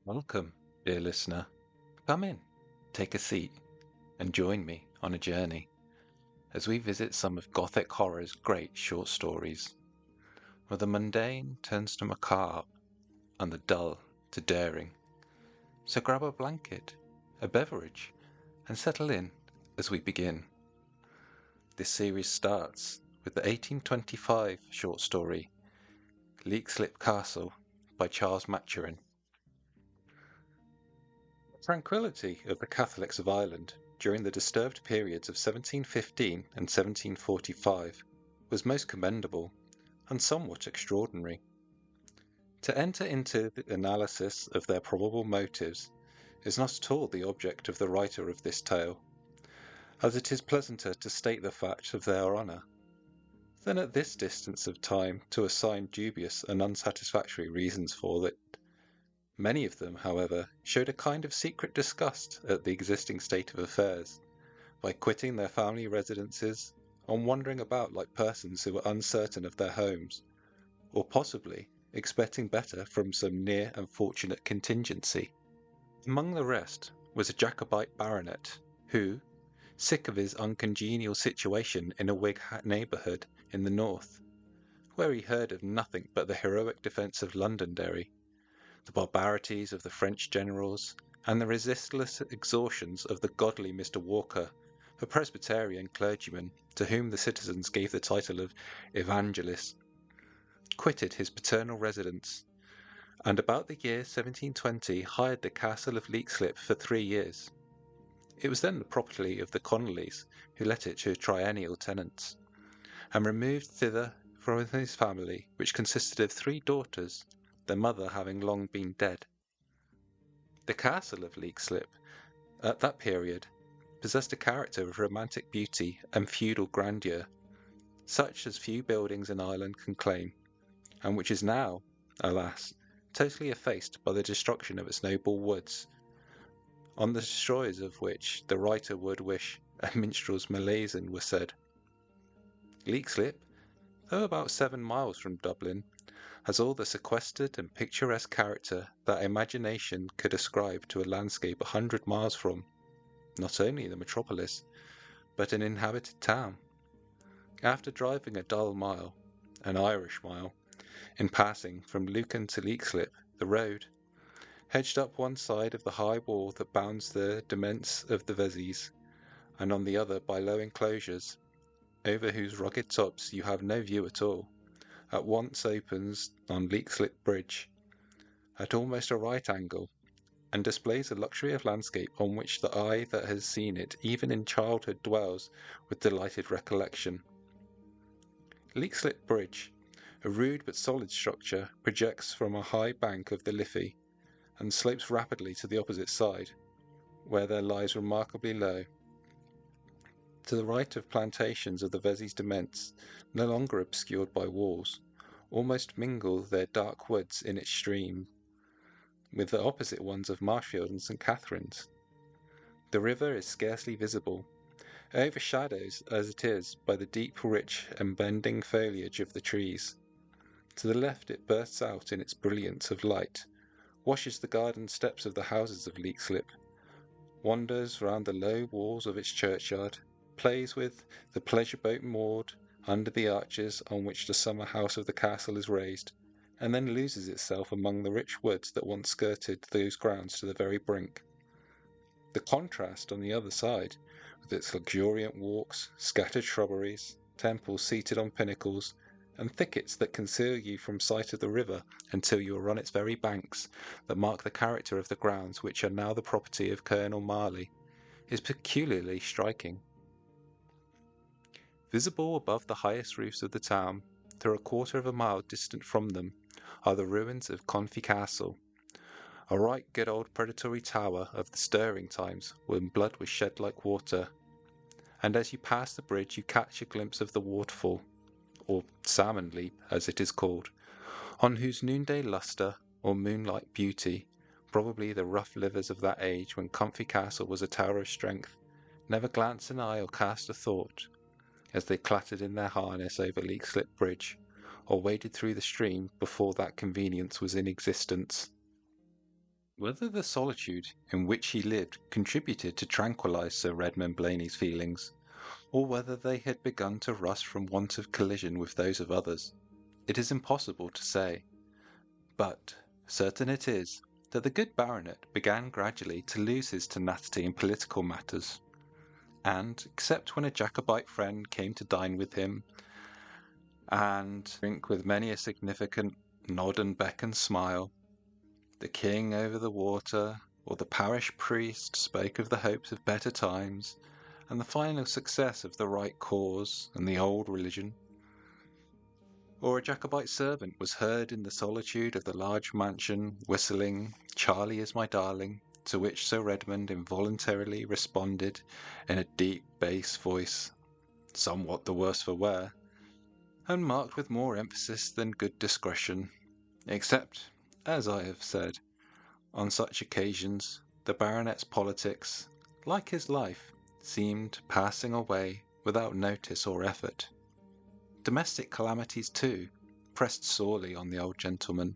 Welcome, dear listener. Come in, take a seat, and join me on a journey as we visit some of Gothic horror's great short stories, where the mundane turns to macabre and the dull to daring. So grab a blanket, a beverage, and settle in as we begin. This series starts with the 1825 short story Leixlip Castle by Charles Maturin. The tranquillity of the Catholics of Ireland during the disturbed periods of 1715 and 1745 was most commendable and somewhat extraordinary. To enter into the analysis of their probable motives is not at all the object of the writer of this tale, as it is pleasanter to state the fact of their honour than at this distance of time to assign dubious and unsatisfactory reasons for it. Many of them, however, showed a kind of secret disgust at the existing state of affairs, by quitting their family residences and wandering about like persons who were uncertain of their homes, or possibly expecting better from some near and fortunate contingency. Among the rest was a Jacobite baronet, who, sick of his uncongenial situation in a Whig neighbourhood in the north, where he heard of nothing but the heroic defence of Londonderry, the barbarities of the French generals, and the resistless extortions of the godly Mr. Walker, a Presbyterian clergyman to whom the citizens gave the title of evangelist, quitted his paternal residence, and about the year 1720 hired the castle of Leixlip for 3 years. It was then the property of the Connollys, who let it to triennial tenants, and removed thither from his family, which consisted of 3 daughters, their mother having long been dead. The castle of Leixlip, at that period, possessed a character of romantic beauty and feudal grandeur, such as few buildings in Ireland can claim, and which is now, alas, totally effaced by the destruction of its noble woods, on the destroyers of which the writer would wish a minstrel's malison were said. Leixlip, though about 7 miles from Dublin, has all the sequestered and picturesque character that imagination could ascribe to a landscape 100 miles from, not only the metropolis, but an inhabited town. After driving a dull mile, an Irish mile, in passing from Lucan to Leixlip, the road, hedged up one side of the high wall that bounds the demesne of the Vezies, and on the other by low enclosures, over whose rugged tops you have no view at all, at once opens on Leixlip Bridge, at almost a right angle, and displays a luxury of landscape on which the eye that has seen it even in childhood dwells with delighted recollection. Leixlip Bridge, a rude but solid structure, projects from a high bank of the Liffey, and slopes rapidly to the opposite side, where there lies remarkably low. To the right of plantations of the Vezies demesne, no longer obscured by walls, almost mingle their dark woods in its stream with the opposite ones of Marshfield and St. Catherine's. The river is scarcely visible, overshadowed as it is by the deep, rich, and bending foliage of the trees. To the left it bursts out in its brilliance of light, washes the garden steps of the houses of Leixlip, wanders round the low walls of its churchyard, plays with the pleasure boat moored under the arches on which the summer house of the castle is raised, and then loses itself among the rich woods that once skirted those grounds to the very brink. The contrast on the other side, with its luxuriant walks, scattered shrubberies, temples seated on pinnacles, and thickets that conceal you from sight of the river until you are on its very banks, that mark the character of the grounds which are now the property of Colonel Marley, is peculiarly striking. Visible above the highest roofs of the town, through a quarter of a mile distant from them, are the ruins of Confey Castle, a right good old predatory tower of the stirring times when blood was shed like water, and as you pass the bridge you catch a glimpse of the waterfall, or salmon leap as it is called, on whose noonday lustre or moonlight beauty probably the rough livers of that age when Comfy Castle was a tower of strength never glanced an eye or cast a thought, as they clattered in their harness over Leixlip Bridge, or waded through the stream before that convenience was in existence. Whether the solitude in which he lived contributed to tranquillize Sir Redmond Blaney's feelings, or whether they had begun to rust from want of collision with those of others, it is impossible to say. But certain it is that the good baronet began gradually to lose his tenacity in political matters, and, except when a Jacobite friend came to dine with him, and drink with many a significant nod and beck and smile, the king over the water, or the parish priest spoke of the hopes of better times, and the final success of the right cause and the old religion, or a Jacobite servant was heard in the solitude of the large mansion whistling "Charlie is my darling," to which Sir Redmond involuntarily responded in a deep bass voice, somewhat the worse for wear, and marked with more emphasis than good discretion, except, as I have said, on such occasions the baronet's politics, like his life, seemed passing away without notice or effort. Domestic calamities, too, pressed sorely on the old gentleman.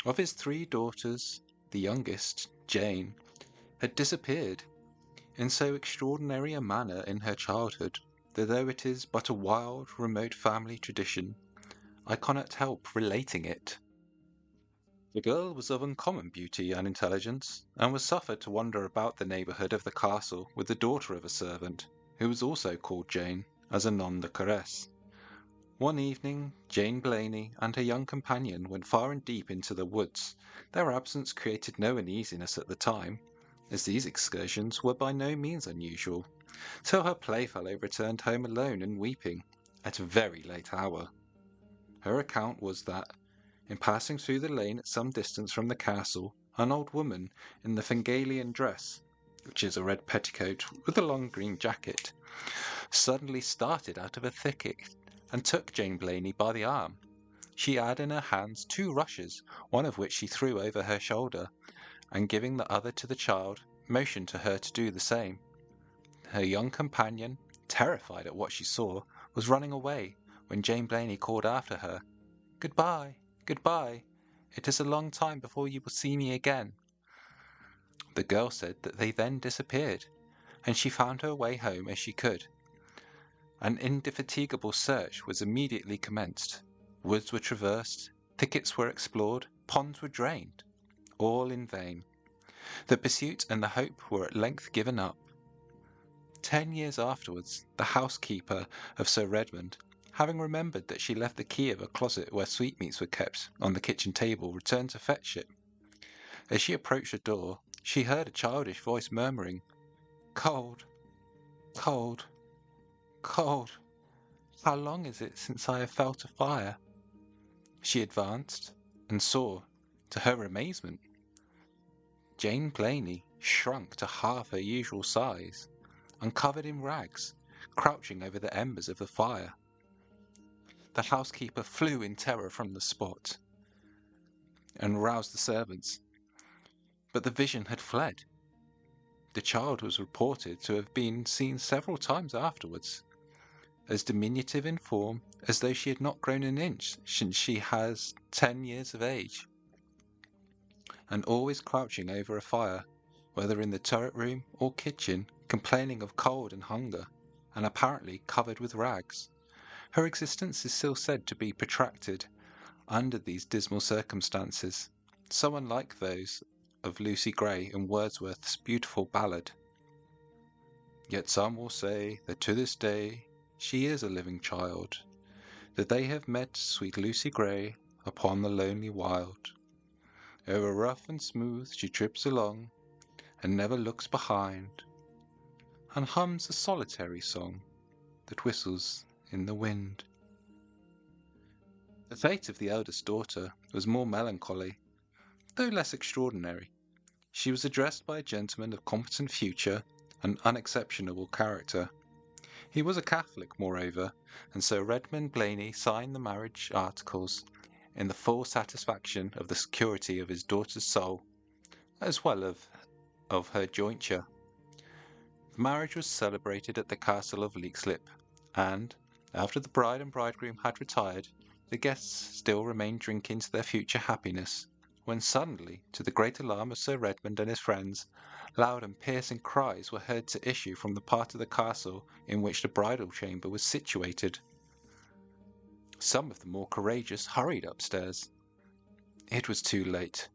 Of his 3 daughters, the youngest, Jane, had disappeared in so extraordinary a manner in her childhood that though it is but a wild, remote family tradition, I cannot help relating it. The girl was of uncommon beauty and intelligence, and was suffered to wander about the neighbourhood of the castle with the daughter of a servant, who was also called Jane, as a nom de caresse. One evening Jane Blaney and her young companion went far and deep into the woods. Their absence created no uneasiness at the time, as these excursions were by no means unusual, till her playfellow returned home alone and weeping, at a very late hour. Her account was that, in passing through the lane at some distance from the castle, an old woman in the Fingalian dress, which is a red petticoat with a long green jacket, suddenly started out of a thicket and took Jane Blaney by the arm. She had in her hands 2 rushes, one of which she threw over her shoulder, and giving the other to the child, motioned to her to do the same. Her young companion, terrified at what she saw, was running away, when Jane Blaney called after her, "Goodbye, goodbye. It is a long time before you will see me again." The girl said that they then disappeared, and she found her way home as she could. An indefatigable search was immediately commenced. Woods were traversed, thickets were explored, ponds were drained. All in vain. The pursuit and the hope were at length given up. 10 years afterwards, the housekeeper of Sir Redmond, having remembered that she left the key of a closet where sweetmeats were kept on the kitchen table, returned to fetch it. As she approached the door, she heard a childish voice murmuring, "Cold, cold, cold. How long is it since I have felt a fire?" She advanced, and saw, to her amazement, Jane Blaney, shrunk to half her usual size, and covered in rags, crouching over the embers of the fire. The housekeeper flew in terror from the spot, and roused the servants, but the vision had fled. The child was reported to have been seen several times afterwards, as diminutive in form as though she had not grown an inch since she has 10 years of age, and always crouching over a fire, whether in the turret room or kitchen, complaining of cold and hunger, and apparently covered with rags. Her existence is still said to be protracted under these dismal circumstances, so unlike those of Lucy Gray in Wordsworth's beautiful ballad. Yet some will say that to this day she is a living child, that they have met sweet Lucy Gray upon the lonely wild. Over rough and smooth she trips along, and never looks behind, and hums a solitary song that whistles in the wind. The fate of the eldest daughter was more melancholy, though less extraordinary. She was addressed by a gentleman of competent future and unexceptionable character. He was a Catholic, moreover, and Sir Redmond Blaney signed the marriage articles in the full satisfaction of the security of his daughter's soul, as well of her jointure. The marriage was celebrated at the castle of Leixlip, and, after the bride and bridegroom had retired, the guests still remained drinking to their future happiness, when suddenly, to the great alarm of Sir Redmond and his friends, loud and piercing cries were heard to issue from the part of the castle in which the bridal chamber was situated. Some of the more courageous hurried upstairs. It was too late.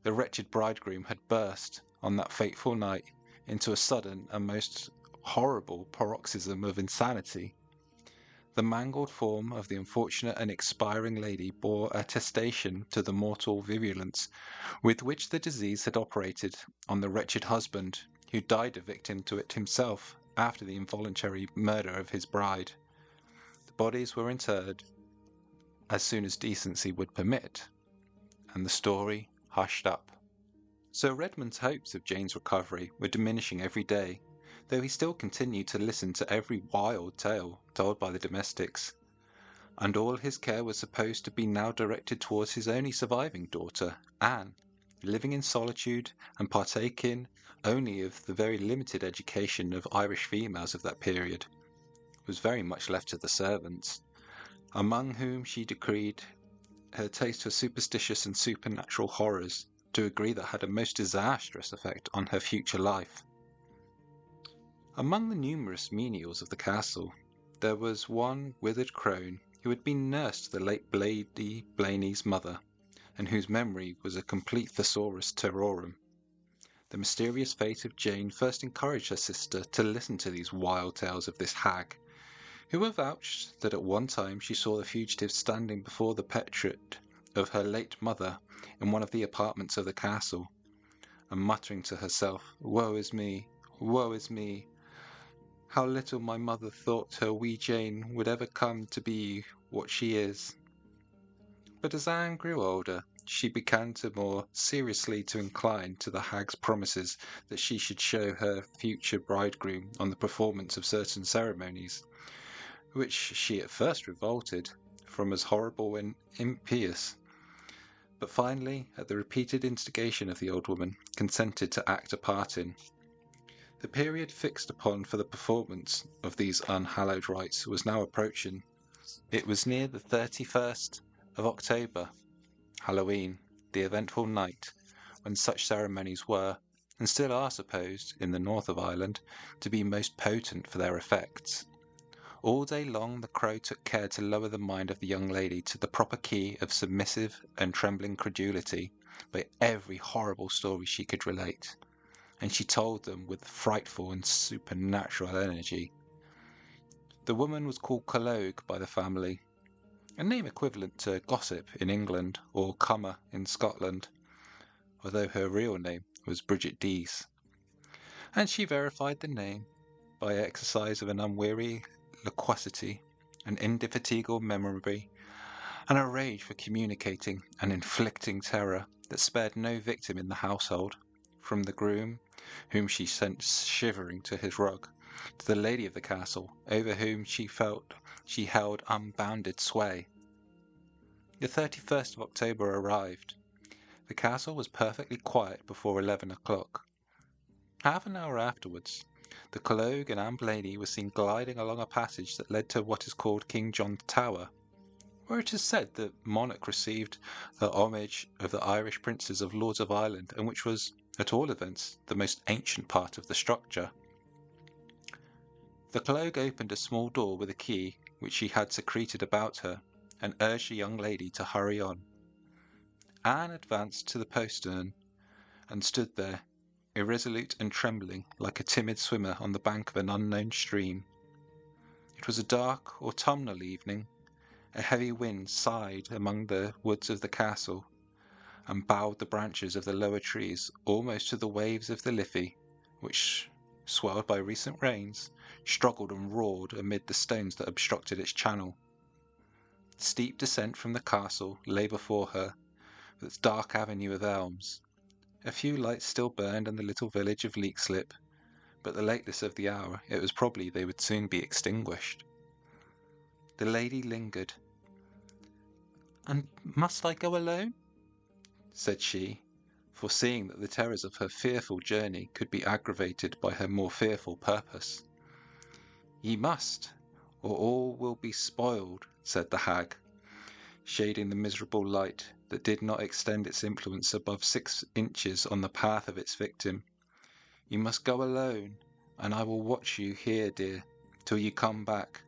The wretched bridegroom had burst, on that fateful night, into a sudden and most horrible paroxysm of insanity. The mangled form of the unfortunate and expiring lady bore attestation to the mortal virulence with which the disease had operated on the wretched husband, who died a victim to it himself after the involuntary murder of his bride. The bodies were interred as soon as decency would permit, and the story hushed up. Sir Redmond's hopes of Jane's recovery were diminishing every day, though he still continued to listen to every wild tale told by the domestics, and all his care was supposed to be now directed towards his only surviving daughter, Anne, living in solitude and partaking only of the very limited education of Irish females of that period, was very much left to the servants, among whom she decreed her taste for superstitious and supernatural horrors to a degree that had a most disastrous effect on her future life. Among the numerous menials of the castle, there was one withered crone who had been nurse to the late Lady Blaney's mother, and whose memory was a complete thesaurus terrorum. The mysterious fate of Jane first encouraged her sister to listen to these wild tales of this hag, who avouched that at one time she saw the fugitive standing before the portrait of her late mother in one of the apartments of the castle, and muttering to herself, "Woe is me! Woe is me! How little my mother thought her wee Jane would ever come to be what she is." But as Anne grew older, she began to more seriously to incline to the hag's promises that she should show her future bridegroom on the performance of certain ceremonies, which she at first revolted from as horrible and impious, but finally, at the repeated instigation of the old woman, consented to act a part in. The period fixed upon for the performance of these unhallowed rites was now approaching. It was near the 31st of October, Halloween, the eventful night when such ceremonies were, and still are supposed, in the north of Ireland, to be most potent for their effects. All day long the crow took care to lower the mind of the young lady to the proper key of submissive and trembling credulity by every horrible story she could relate, and she told them with frightful and supernatural energy. The woman was called Collogue by the family, a name equivalent to gossip in England or cummer in Scotland, although her real name was Bridget Dease, and she verified the name by exercise of an unweary loquacity, an indefatigable memory, and a rage for communicating and inflicting terror that spared no victim in the household, from the groom, whom she sent shivering to his rug, to the lady of the castle, over whom she felt she held unbounded sway. The 31st of October arrived. The castle was perfectly quiet before 11 o'clock. Half an hour afterwards, the Collogue and Anne Blaney were seen gliding along a passage that led to what is called King John's Tower, where it is said the monarch received the homage of the Irish princes of Lords of Ireland, and which was, at all events, the most ancient part of the structure. The Collogue opened a small door with a key which she had secreted about her, and urged the young lady to hurry on. Anne advanced to the postern, and stood there, irresolute and trembling, like a timid swimmer on the bank of an unknown stream. It was a dark autumnal evening. A heavy wind sighed among the woods of the castle, and bowed the branches of the lower trees almost to the waves of the Liffey, which, swelled by recent rains, struggled and roared amid the stones that obstructed its channel. The steep descent from the castle lay before her, with its dark avenue of elms. A few lights still burned in the little village of Leixlip, but the lateness of the hour, it was probably they would soon be extinguished. The lady lingered. "And must I go alone?" said she, foreseeing that the terrors of her fearful journey could be aggravated by her more fearful purpose. "Ye must, or all will be spoiled," said the hag, shading the miserable light that did not extend its influence above 6 inches on the path of its victim. You must go alone, and I will watch you here, dear, till you come back,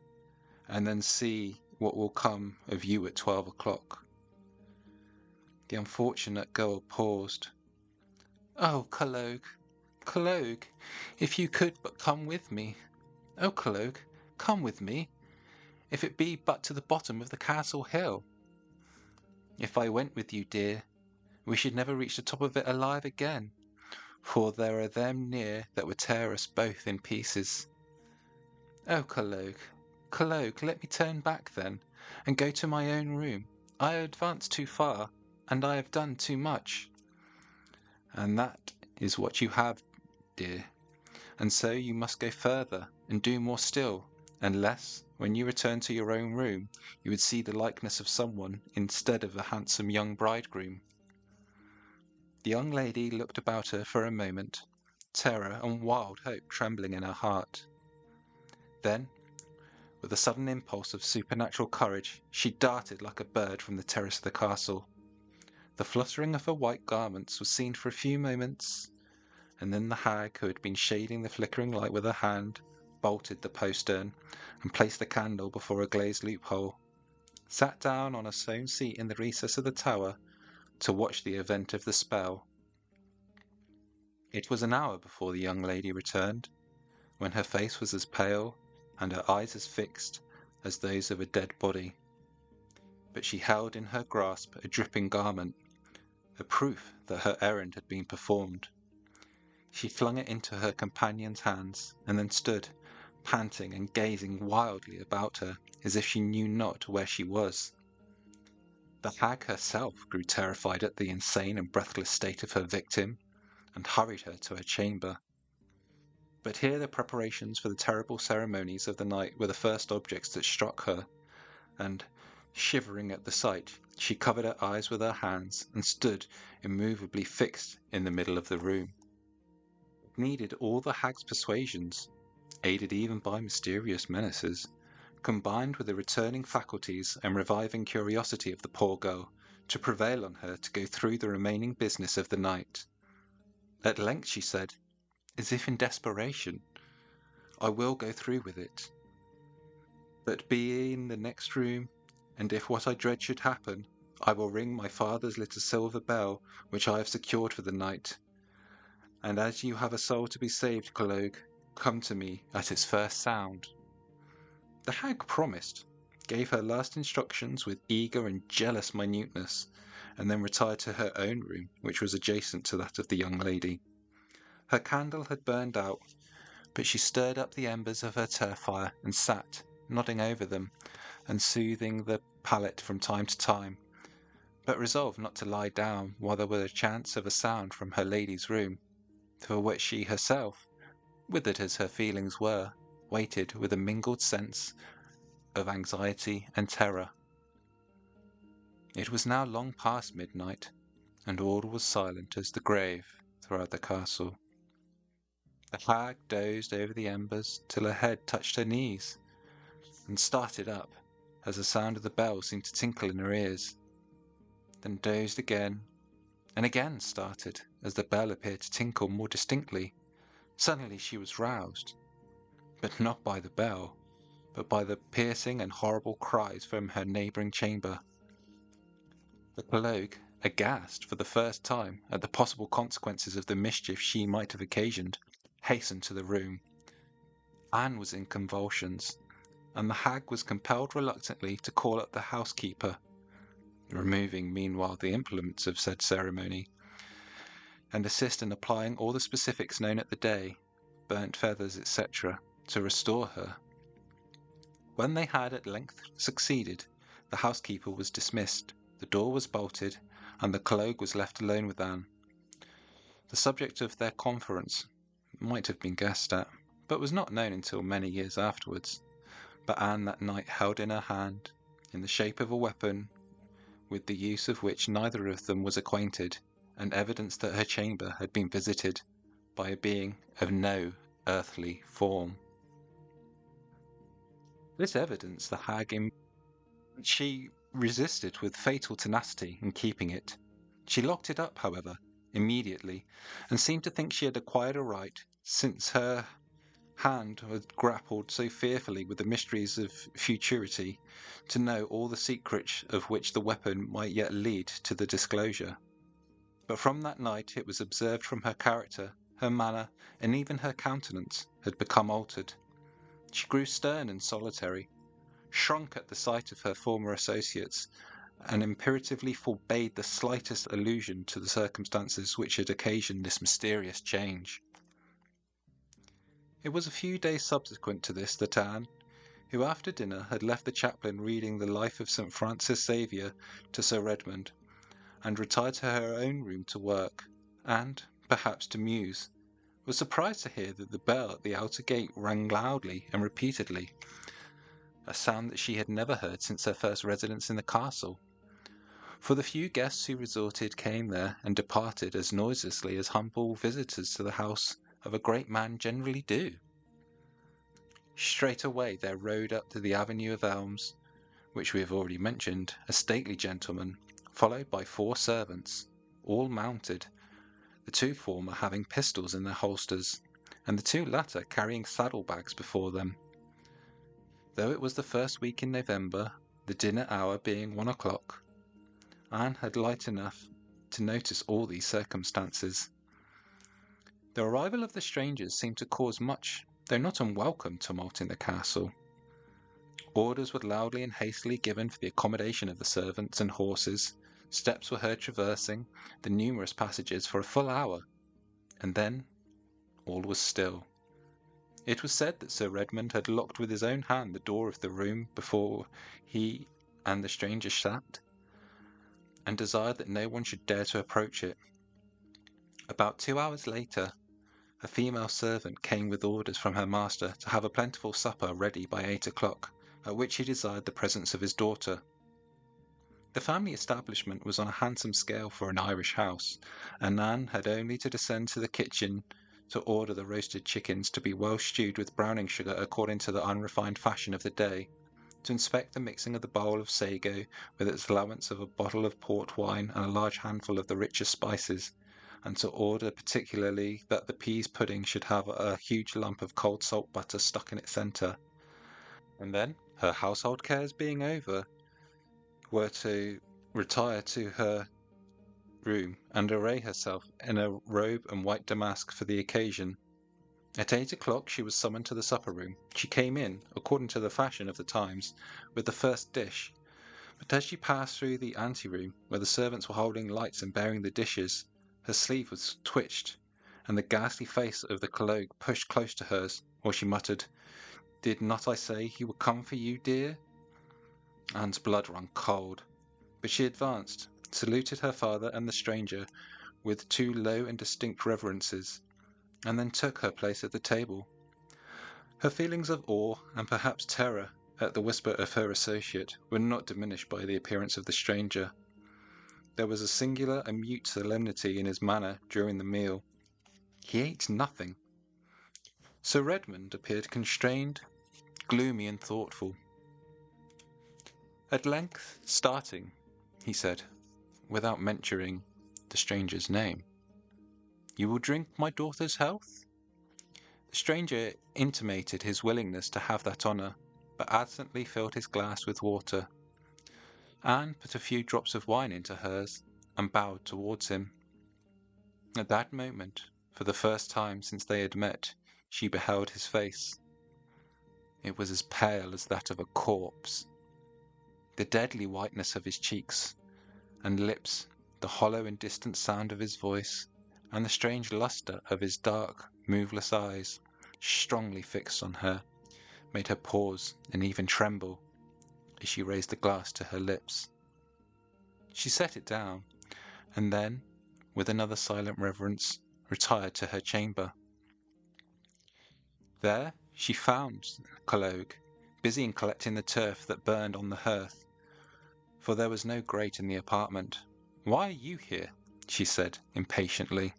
and then see what will come of you at 12 o'clock. The unfortunate girl paused. Oh, Cologue, Cologue, if you could but come with me. Oh, Cologue, come with me, if it be but to the bottom of the castle hill. If I went with you, dear, we should never reach the top of it alive again, for there are them near that would tear us both in pieces. Oh, Cologue, Cologue, let me turn back then, and go to my own room. I advance too far, and I have done too much. And that is what you have, dear, and so you must go further, and do more still, unless, when you return to your own room, you would see the likeness of someone instead of a handsome young bridegroom. The young lady looked about her for a moment, terror and wild hope trembling in her heart. Then, with a sudden impulse of supernatural courage, she darted like a bird from the terrace of the castle. The fluttering of her white garments was seen for a few moments, and then the hag, who had been shading the flickering light with her hand, bolted the postern, and placed the candle before a glazed loophole, sat down on a stone seat in the recess of the tower to watch the event of the spell. It was an hour before the young lady returned, when her face was as pale and her eyes as fixed as those of a dead body. But she held in her grasp a dripping garment, a proof that her errand had been performed. She flung it into her companion's hands, and then stood, panting and gazing wildly about her, as if she knew not where she was. The hag herself grew terrified at the insane and breathless state of her victim, and hurried her to her chamber. But here the preparations for the terrible ceremonies of the night were the first objects that struck her, and, shivering at the sight, she covered her eyes with her hands, and stood immovably fixed in the middle of the room. It needed all the hag's persuasions, aided even by mysterious menaces, combined with the returning faculties and reviving curiosity of the poor girl, to prevail on her to go through the remaining business of the night. At length she said, as if in desperation, I will go through with it. But be in the next room, and if what I dread should happen, I will ring my father's little silver bell, which I have secured for the night. And as you have a soul to be saved, Cologue, come to me at its first sound. The hag promised, gave her last instructions with eager and jealous minuteness, and then retired to her own room, which was adjacent to that of the young lady. Her candle had burned out, but she stirred up the embers of her turf fire and sat, nodding over them, and soothing the palate from time to time, but resolved not to lie down while there was a chance of a sound from her lady's room, for which she herself, withered as her feelings were, waited with a mingled sense of anxiety and terror. It was now long past midnight, and all was silent as the grave throughout the castle. The hag dozed over the embers till her head touched her knees, and started up as the sound of the bell seemed to tinkle in her ears, then dozed again, and again started as the bell appeared to tinkle more distinctly. Suddenly she was roused, but not by the bell, but by the piercing and horrible cries from her neighbouring chamber. The Cologue, aghast for the first time at the possible consequences of the mischief she might have occasioned, hastened to the room. Anne was in convulsions, and the hag was compelled reluctantly to call up the housekeeper, removing meanwhile the implements of said ceremony, and assist in applying all the specifics known at the day, burnt feathers, etc., to restore her. When they had at length succeeded, the housekeeper was dismissed, the door was bolted, and the Cologue was left alone with Anne. The subject of their conference might have been guessed at, but was not known until many years afterwards. But Anne that night held in her hand, in the shape of a weapon, with the use of which neither of them was acquainted, an evidence that her chamber had been visited by a being of no earthly form. This evidence the hag she resisted with fatal tenacity in keeping it. She locked it up, however, immediately, and seemed to think she had acquired a right, since her hand had grappled so fearfully with the mysteries of futurity, to know all the secrets of which the weapon might yet lead to the disclosure. But from that night it was observed from her character, her manner, and even her countenance, had become altered. She grew stern and solitary, shrunk at the sight of her former associates, and imperatively forbade the slightest allusion to the circumstances which had occasioned this mysterious change. It was a few days subsequent to this that Anne, who after dinner had left the chaplain reading the Life of St. Francis Xavier to Sir Redmond, and retired to her own room to work, and, perhaps, to muse, was surprised to hear that the bell at the outer gate rang loudly and repeatedly, a sound that she had never heard since her first residence in the castle. For the few guests who resorted came there and departed as noiselessly as humble visitors to the house of a great man generally do. Straightway there rode up to the avenue of elms, which we have already mentioned, a stately gentleman, followed by 4 servants, all mounted, the 2 former having pistols in their holsters, and the 2 latter carrying saddle-bags before them. Though it was the first week in November, the dinner hour being 1 o'clock, Anne had light enough to notice all these circumstances. The arrival of the strangers seemed to cause much, though not unwelcome, tumult in the castle. Orders were loudly and hastily given for the accommodation of the servants and horses. Steps were heard traversing the numerous passages for a full hour, and then all was still. It was said that Sir Redmond had locked with his own hand the door of the room before he and the strangers sat, and desired that no one should dare to approach it. About 2 hours later, a female servant came with orders from her master to have a plentiful supper ready by 8 o'clock, at which he desired the presence of his daughter. The family establishment was on a handsome scale for an Irish house, and Anne had only to descend to the kitchen to order the roasted chickens to be well stewed with browning sugar according to the unrefined fashion of the day, to inspect the mixing of the bowl of sago with its allowance of a bottle of port wine and a large handful of the richest spices, and to order particularly that the peas pudding should have a huge lump of cold salt butter stuck in its centre. And then, her household cares being over, were to retire to her room and array herself in a robe and white damask for the occasion. At 8 o'clock she was summoned to the supper-room. She came in, according to the fashion of the times, with the first dish, but as she passed through the ante-room, where the servants were holding lights and bearing the dishes, her sleeve was twitched, and the ghastly face of the Calogue pushed close to hers, while she muttered, "Did not I say he would come for you, dear?" Anne's blood ran cold, but she advanced, saluted her father and the stranger with 2 low and distinct reverences, and then took her place at the table. Her feelings of awe and perhaps terror at the whisper of her associate were not diminished by the appearance of the stranger. There was a singular and mute solemnity in his manner during the meal. He ate nothing. Sir Redmond appeared constrained, gloomy, and thoughtful. At length, starting, he said, without mentioning the stranger's name, "You will drink my daughter's health?" The stranger intimated his willingness to have that honour, but absently filled his glass with water. Anne put a few drops of wine into hers, and bowed towards him. At that moment, for the first time since they had met, she beheld his face. It was as pale as that of a corpse. The deadly whiteness of his cheeks and lips, the hollow and distant sound of his voice, and the strange lustre of his dark, moveless eyes, strongly fixed on her, made her pause and even tremble as she raised the glass to her lips. She set it down, and then, with another silent reverence, retired to her chamber. There she found Calogue, busy in collecting the turf that burned on the hearth, for there was no grate in the apartment. "Why are you here?" she said impatiently.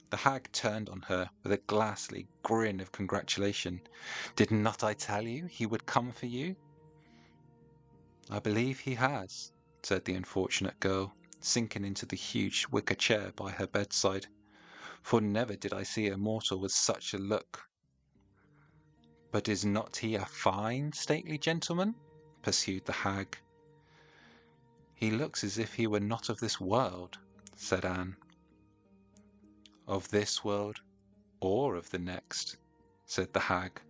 The hag turned on her with a ghastly grin of congratulation. "Did not I tell you he would come for you?" "I believe he has," said the unfortunate girl, sinking into the huge wicker chair by her bedside, "for never did I see a mortal with such a look." "But is not he a fine, stately gentleman?" pursued the hag. "He looks as if he were not of this world," said Anne. "Of this world or of the next," said the hag,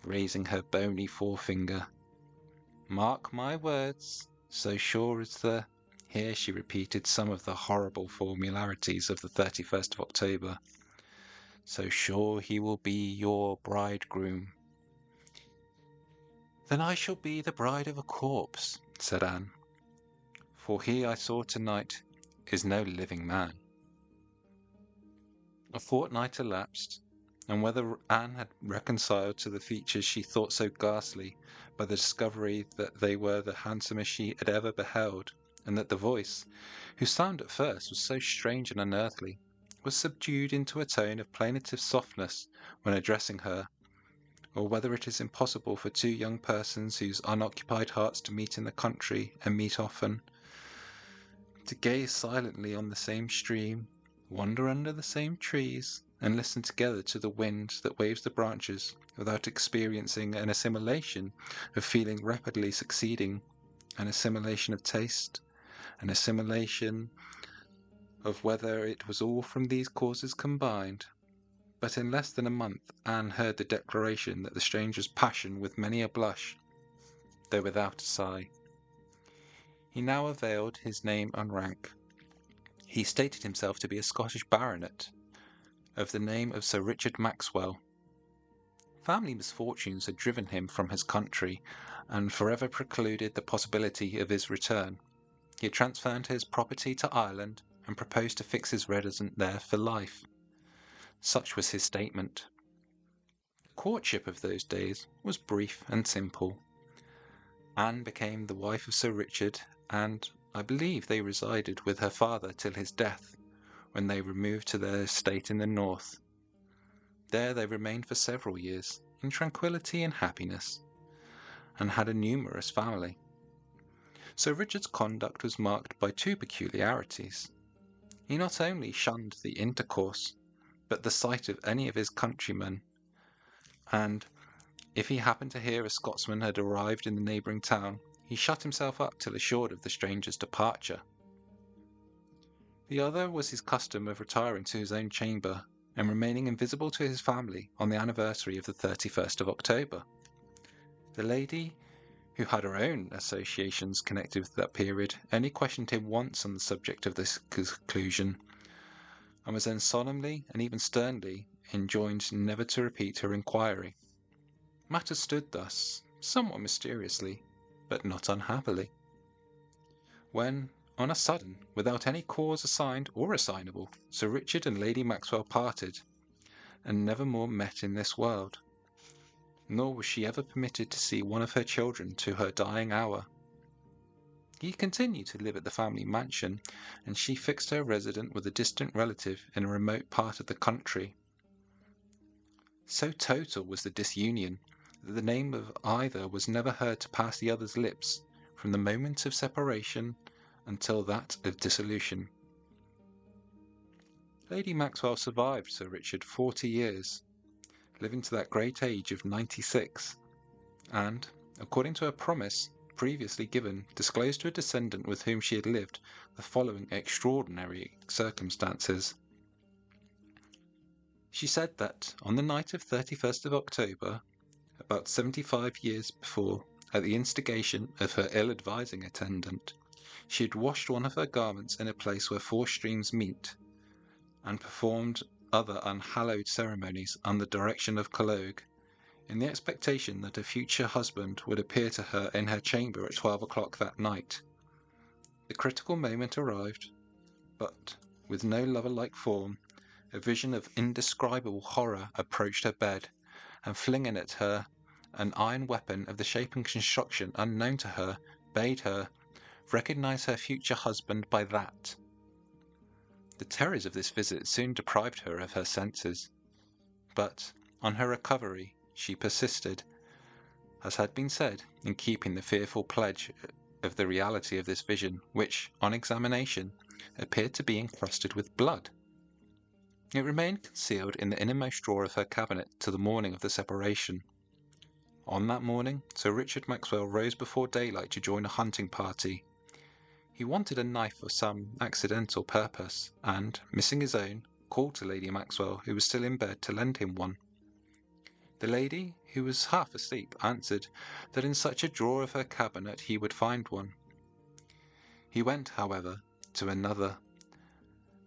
raising her bony forefinger. "Mark my words, so sure as the—" Here she repeated some of the horrible formularities of the 31st of October. "So sure he will be your bridegroom." "Then I shall be the bride of a corpse," said Anne, "for he I saw tonight is no living man." A fortnight elapsed, and whether Anne had reconciled to the features she thought so ghastly by the discovery that they were the handsomest she had ever beheld, and that the voice, whose sound at first was so strange and unearthly, was subdued into a tone of plaintive softness when addressing her, or whether it is impossible for two young persons whose unoccupied hearts to meet in the country and meet often, to gaze silently on the same stream, wander under the same trees, and listen together to the wind that waves the branches, without experiencing an assimilation of feeling rapidly succeeding an assimilation of taste, an assimilation of whether it was all from these causes combined. But in less than a month Anne heard the declaration that the stranger's passion with many a blush, though without a sigh. He now availed his name and rank. He stated himself to be a Scottish baronet, of the name of Sir Richard Maxwell. Family misfortunes had driven him from his country, and forever precluded the possibility of his return. He had transferred his property to Ireland, and proposed to fix his residence there for life. Such was his statement. The courtship of those days was brief and simple. Anne became the wife of Sir Richard, and I believe they resided with her father till his death, when they removed to their estate in the north. There they remained for several years, in tranquillity and happiness, and had a numerous family. Sir Richard's conduct was marked by two peculiarities. He not only shunned the intercourse, but the sight of any of his countrymen, and if he happened to hear a Scotsman had arrived in the neighbouring town, he shut himself up till assured of the stranger's departure. The other was his custom of retiring to his own chamber, and remaining invisible to his family on the anniversary of the 31st of October. The lady, who had her own associations connected with that period, only questioned him once on the subject of this conclusion, and was then solemnly and even sternly enjoined never to repeat her inquiry. Matters stood thus, somewhat mysteriously, but not unhappily, when, on a sudden, without any cause assigned or assignable, Sir Richard and Lady Maxwell parted, and never more met in this world. Nor was she ever permitted to see one of her children to her dying hour. He continued to live at the family mansion, and she fixed her residence with a distant relative in a remote part of the country. So total was the disunion that the name of either was never heard to pass the other's lips from the moment of separation until that of dissolution. Lady Maxwell survived Sir Richard 40 years, living to that great age of 96, and, according to a promise previously given, disclosed to a descendant with whom she had lived the following extraordinary circumstances. She said that on the night of 31st of October, about 75 years before, at the instigation of her ill-advising attendant, she had washed one of her garments in a place where 4 streams meet, and performed other unhallowed ceremonies under the direction of Cologue, in the expectation that a future husband would appear to her in her chamber at 12 o'clock that night. The critical moment arrived, but, with no lover-like form, a vision of indescribable horror approached her bed, and flinging at her an iron weapon of the shape and construction unknown to her, bade her recognize her future husband by that. The terrors of this visit soon deprived her of her senses, but, on her recovery, she persisted, as had been said, in keeping the fearful pledge of the reality of this vision, which, on examination, appeared to be encrusted with blood. It remained concealed in the innermost drawer of her cabinet till the morning of the separation. On that morning, Sir Richard Maxwell rose before daylight to join a hunting party. He wanted a knife for some accidental purpose, and, missing his own, called to Lady Maxwell, who was still in bed, to lend him one. The lady, who was half asleep, answered that in such a drawer of her cabinet he would find one. He went, however, to another,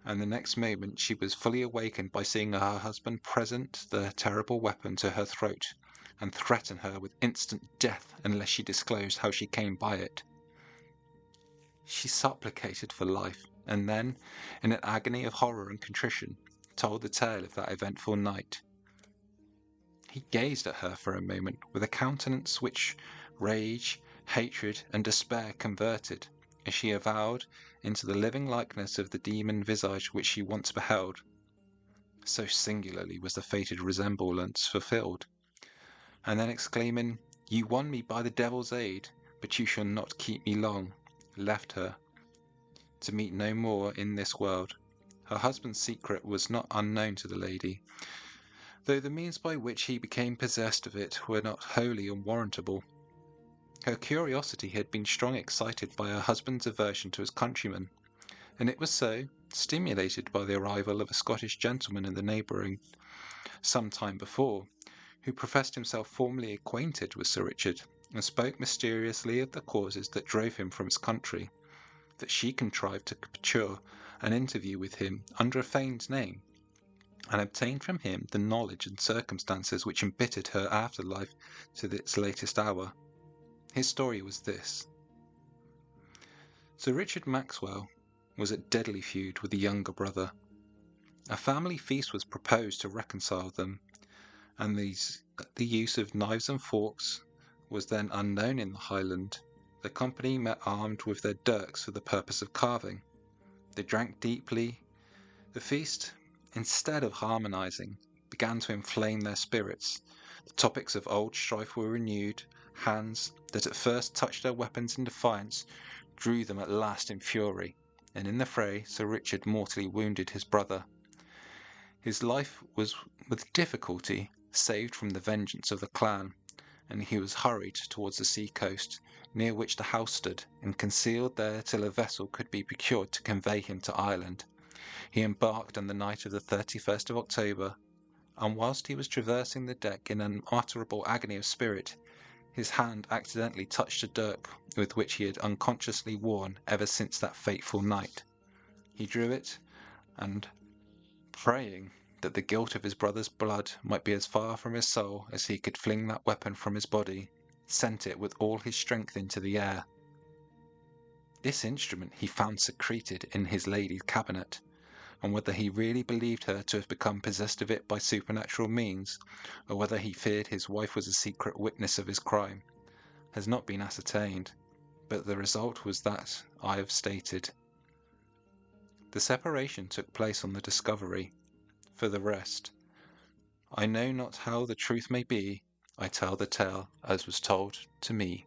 and the next moment she was fully awakened by seeing her husband present the terrible weapon to her throat, and threaten her with instant death unless she disclosed how she came by it. She supplicated for life, and then, in an agony of horror and contrition, told the tale of that eventful night. He gazed at her for a moment with a countenance which rage, hatred, and despair converted, as she avowed, into the living likeness of the demon visage which she once beheld. So singularly was the fated resemblance fulfilled. And then exclaiming, "You won me by the devil's aid, but you shall not keep me long," left her, to meet no more in this world. Her husband's secret was not unknown to the lady, though the means by which he became possessed of it were not wholly unwarrantable. Her curiosity had been strongly excited by her husband's aversion to his countrymen, and it was so, stimulated by the arrival of a Scottish gentleman in the neighbouring some time before, who professed himself formerly acquainted with Sir Richard, and spoke mysteriously of the causes that drove him from his country, that she contrived to procure an interview with him under a feigned name, and obtained from him the knowledge and circumstances which embittered her after life to its latest hour. His story was this. Sir Richard Maxwell was at deadly feud with a younger brother. A family feast was proposed to reconcile them, and the use of knives and forks was then unknown in the Highland. The company met armed with their dirks for the purpose of carving. They drank deeply. The feast, instead of harmonizing, began to inflame their spirits. The topics of old strife were renewed. Hands that at first touched their weapons in defiance drew them at last in fury, and in the fray Sir Richard mortally wounded his brother. His life was with difficulty saved from the vengeance of the clan, and he was hurried towards the sea-coast, near which the house stood, and concealed there till a vessel could be procured to convey him to Ireland. He embarked on the night of the 31st of October, and whilst he was traversing the deck in an unutterable agony of spirit, his hand accidentally touched a dirk with which he had unconsciously worn ever since that fateful night. He drew it, and, praying that the guilt of his brother's blood might be as far from his soul as he could fling that weapon from his body, sent it with all his strength into the air. This instrument he found secreted in his lady's cabinet, and whether he really believed her to have become possessed of it by supernatural means, or whether he feared his wife was a secret witness of his crime, has not been ascertained, but the result was that I have stated. The separation took place on the discovery. For the rest, I know not how the truth may be, I tell the tale as was told to me.